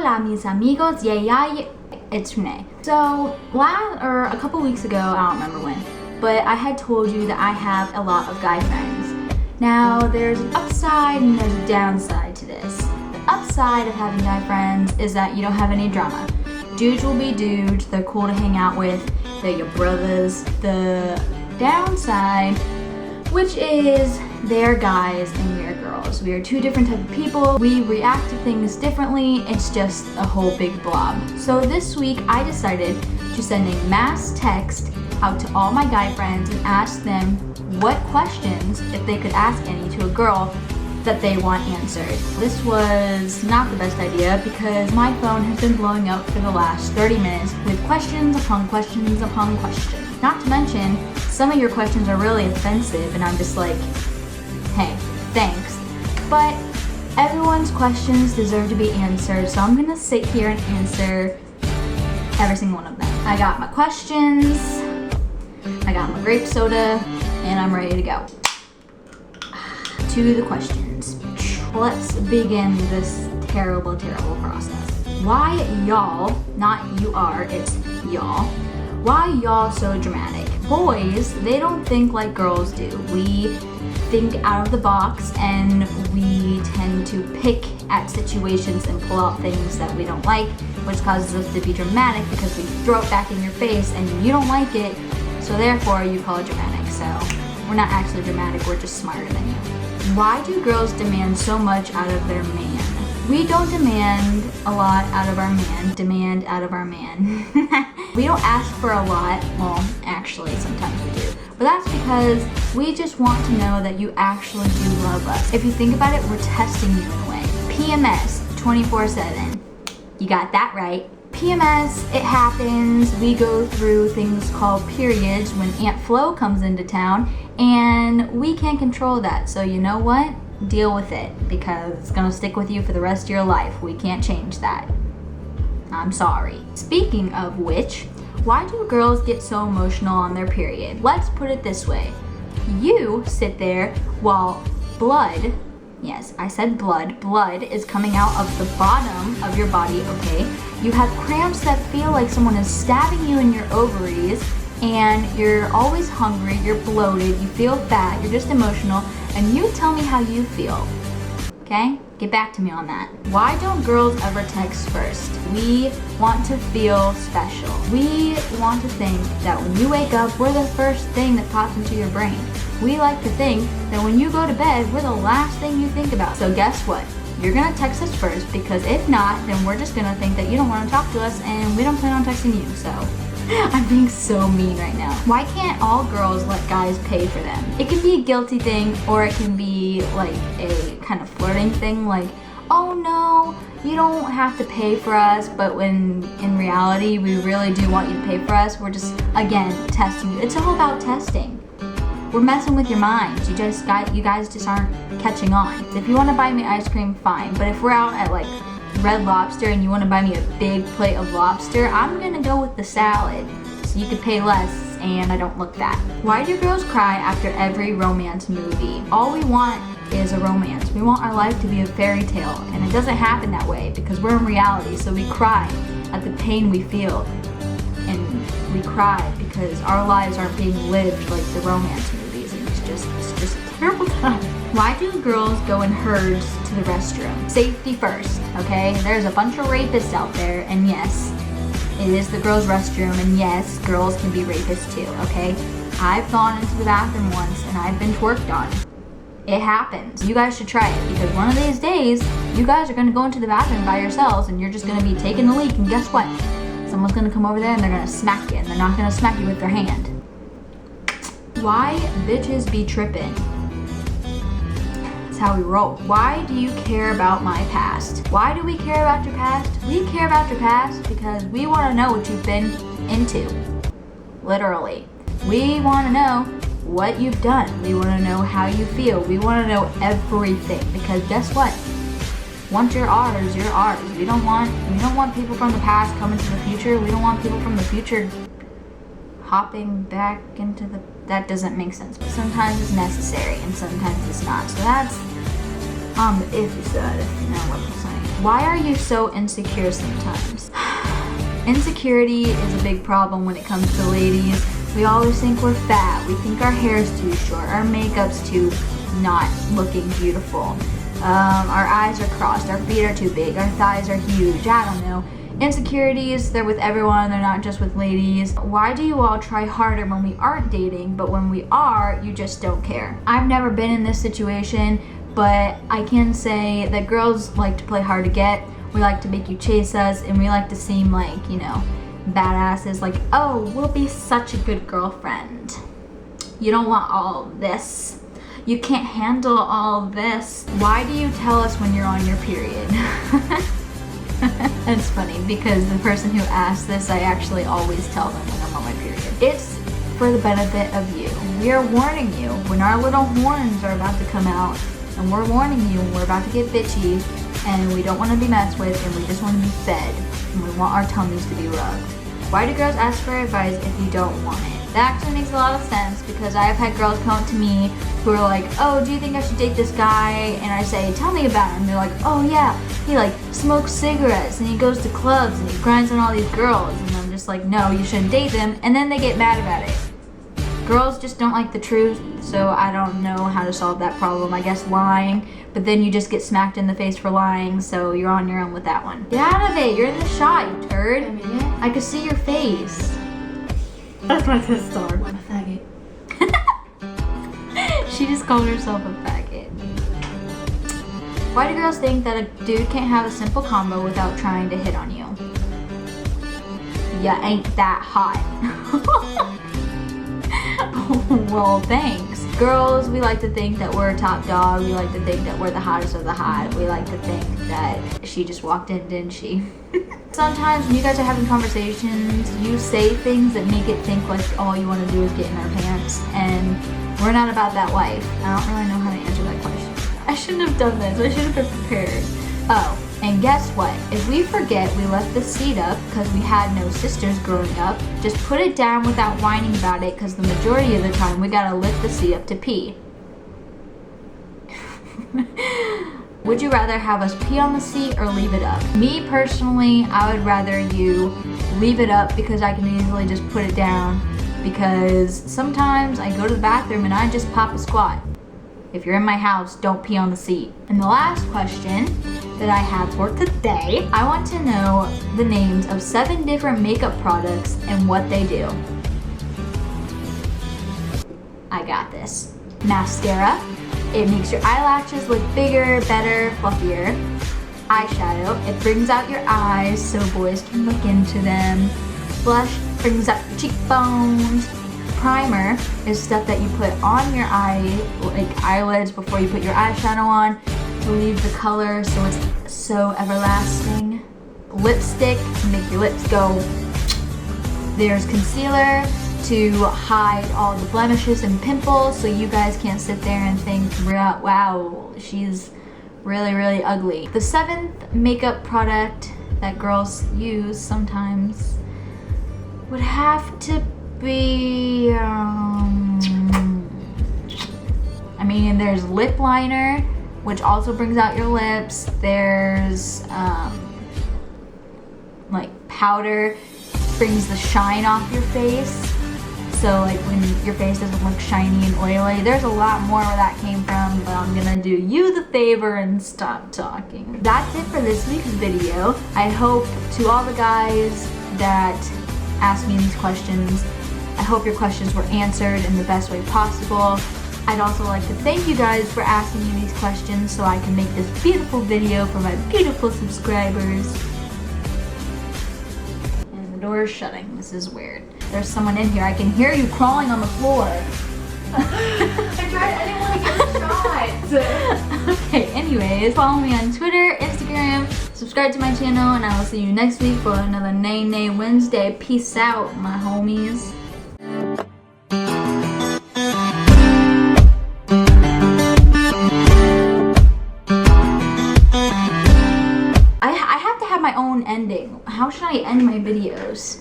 Hola mis amigos, yay, it's Renee. So a couple weeks ago, I don't remember when, but I had told you that I have a lot of guy friends. Now there's an upside and there's a downside to this. The upside of having guy friends is that you don't have any drama. Dudes will be dudes, they're cool to hang out with, they're your brothers. The downside, which is they're guys and we're girls. We are two different types of people. We react to things differently. It's just a whole big blob. So this week I decided to send a mass text out to all my guy friends and ask them what questions, if they could ask any to a girl, that they want answered. This was not the best idea because my phone has been blowing up for the last 30 minutes with questions upon questions upon questions. Not to mention, some of your questions are really offensive and I'm just like, hey, thanks. But everyone's questions deserve to be answered, so I'm gonna sit here and answer every single one of them. I got my questions, I got my grape soda, and I'm ready to go. To the questions. Let's begin this terrible, terrible process. Why y'all, not you are, it's y'all. Why y'all so dramatic? Boys, they don't think like girls do. We think out of the box and we tend to pick at situations and pull out things that we don't like, which causes us to be dramatic because we throw it back in your face and you don't like it, so therefore you call it dramatic. So we're not actually dramatic, we're just smarter than you. Why do girls demand so much out of their man? We don't demand a lot out of our man, demand out of our man. We don't ask for a lot, well, actually sometimes we do, but that's because we just want to know that you actually do love us. If you think about it, we're testing you in a way. PMS 24/7. You got that right. PMS, it happens. We go through things called periods when Aunt Flo comes into town and we can't control that. So you know what? Deal with it because it's gonna stick with you for the rest of your life. We can't change that. I'm sorry. Speaking of which, why do girls get so emotional on their period? Let's put it this way. You sit there while blood, yes, I said blood is coming out of the bottom of your body, okay? You have cramps that feel like someone is stabbing you in your ovaries and you're always hungry, you're bloated, you feel fat, you're just emotional, and you tell me how you feel, okay? Get back to me on that. Why don't girls ever text first? We want to feel special. We want to think that when you wake up, we're the first thing that pops into your brain. We like to think that when you go to bed, we're the last thing you think about. So guess what? You're gonna text us first because if not, then we're just gonna think that you don't wanna talk to us and we don't plan on texting you, so. I'm being so mean right now. Why can't all girls let guys pay for them? It can be a guilty thing or it can be like a kind of flirting thing like, oh no, you don't have to pay for us, but when in reality we really do want you to pay for us, we're just, again, testing you. It's all about testing. We're messing with your minds. You guys just aren't catching on. If you want to buy me ice cream, fine. But if we're out at like Red Lobster and you want to buy me a big plate of lobster, I'm gonna go with the salad. So you could pay less and I don't look fat. Why do girls cry after every romance movie? All we want is a romance. We want our life to be a fairy tale and it doesn't happen that way because we're in reality. So we cry at the pain we feel and we cry because our lives aren't being lived like the romance movies and it's just a terrible time. Why do girls go in herds to the restroom? Safety first, okay? There's a bunch of rapists out there and yes, it is the girls' restroom and yes, girls can be rapists too, okay? I've gone into the bathroom once and I've been twerked on. It happens. You guys should try it because one of these days, you guys are gonna go into the bathroom by yourselves and you're just gonna be taking the leak and guess what? Someone's gonna come over there and they're gonna smack you and they're not gonna smack you with their hand. Why bitches be trippin'? That's how we roll. Why do you care about my past? Why do we care about your past? We care about your past because we wanna know what you've been into. Literally. We wanna know what you've done. We wanna know how you feel. We wanna know everything because guess what? Once you're ours, you're ours. We don't want people from the past coming to the future. We don't want people from the future hopping back into the, that doesn't make sense. But sometimes it's necessary and sometimes it's not. So that's on the iffy side, if you know what I'm saying. Why are you so insecure sometimes? Insecurity is a big problem when it comes to ladies. We always think we're fat. We think our hair's too short. Our makeup's too not looking beautiful. Our eyes are crossed. Our feet are too big. Our thighs are huge. I don't know. Insecurities, they're with everyone. They're not just with ladies. Why do you all try harder when we aren't dating, but when we are, you just don't care? I've never been in this situation, but I can say that girls like to play hard to get. We like to make you chase us, and we like to seem like, you know, badasses, like, oh, we'll be such a good girlfriend. You don't want all this. You can't handle all this. Why do you tell us when you're on your period? It's funny because the person who asked this, I actually always tell them when I'm on my period. It's for the benefit of you. We are warning you when our little horns are about to come out, and we're warning you when we're about to get bitchy, and we don't want to be messed with, and we just want to be fed, and we want our tummies to be rubbed. Why do girls ask for advice if you don't want it? That actually makes a lot of sense because I have had girls come up to me who are like, oh, do you think I should date this guy? And I say, tell me about him. And they're like, oh yeah, he like smokes cigarettes and he goes to clubs and he grinds on all these girls. And I'm just like, no, you shouldn't date them. And then they get mad about it. Girls just don't like the truth, so I don't know how to solve that problem. I guess lying, but then you just get smacked in the face for lying, so you're on your own with that one. Get out of it, you're in the shot, you turd. I could see your face. That's my sister. I'm a faggot. She just called herself a faggot. Why do girls think that a dude can't have a simple combo without trying to hit on you? Ya ain't that hot. Well, thanks. Girls, we like to think that we're a top dog. We like to think that we're the hottest of the hot. We like to think that she just walked in, didn't she? Sometimes when you guys are having conversations, you say things that make it think like all you want to do is get in our pants. And we're not about that life. I don't really know how to answer that question. I shouldn't have done this. I should have been prepared. Oh, and guess what? If we forget we left the seat up because we had no sisters growing up, just put it down without whining about it because the majority of the time we gotta lift the seat up to pee. Would you rather have us pee on the seat or leave it up? Me personally, I would rather you leave it up because I can easily just put it down because sometimes I go to the bathroom and I just pop a squat. If you're in my house, don't pee on the seat. And the last question that I have for today, I want to know the names of 7 different makeup products and what they do. I got this. Mascara. It makes your eyelashes look bigger, better, fluffier. Eyeshadow. It brings out your eyes so boys can look into them. Blush brings out your cheekbones. Primer is stuff that you put on your eyelids before you put your eyeshadow on to leave the color so it's so everlasting. Lipstick to make your lips go. There's concealer to hide all the blemishes and pimples so you guys can't sit there and think, wow, she's really, really ugly. The 7th makeup product that girls use sometimes would have to be, I mean, there's lip liner, which also brings out your lips. There's like powder, brings the shine off your face. So like when your face doesn't look shiny and oily. There's a lot more where that came from, but I'm gonna do you the favor and stop talking. That's it for this week's video. I hope to all the guys that asked me these questions, I hope your questions were answered in the best way possible. I'd also like to thank you guys for asking me these questions so I can make this beautiful video for my beautiful subscribers. And the door is shutting. This is weird. There's someone in here. I can hear you crawling on the floor. I didn't want to get a shot. Okay, anyways, follow me on Twitter, Instagram, subscribe to my channel, and I will see you next week for another Nay Nay Wednesday. Peace out, my homies. I have to have my own ending. How should I end my videos?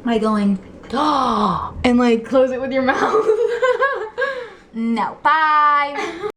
Am I going, and like close it with your mouth? No, bye.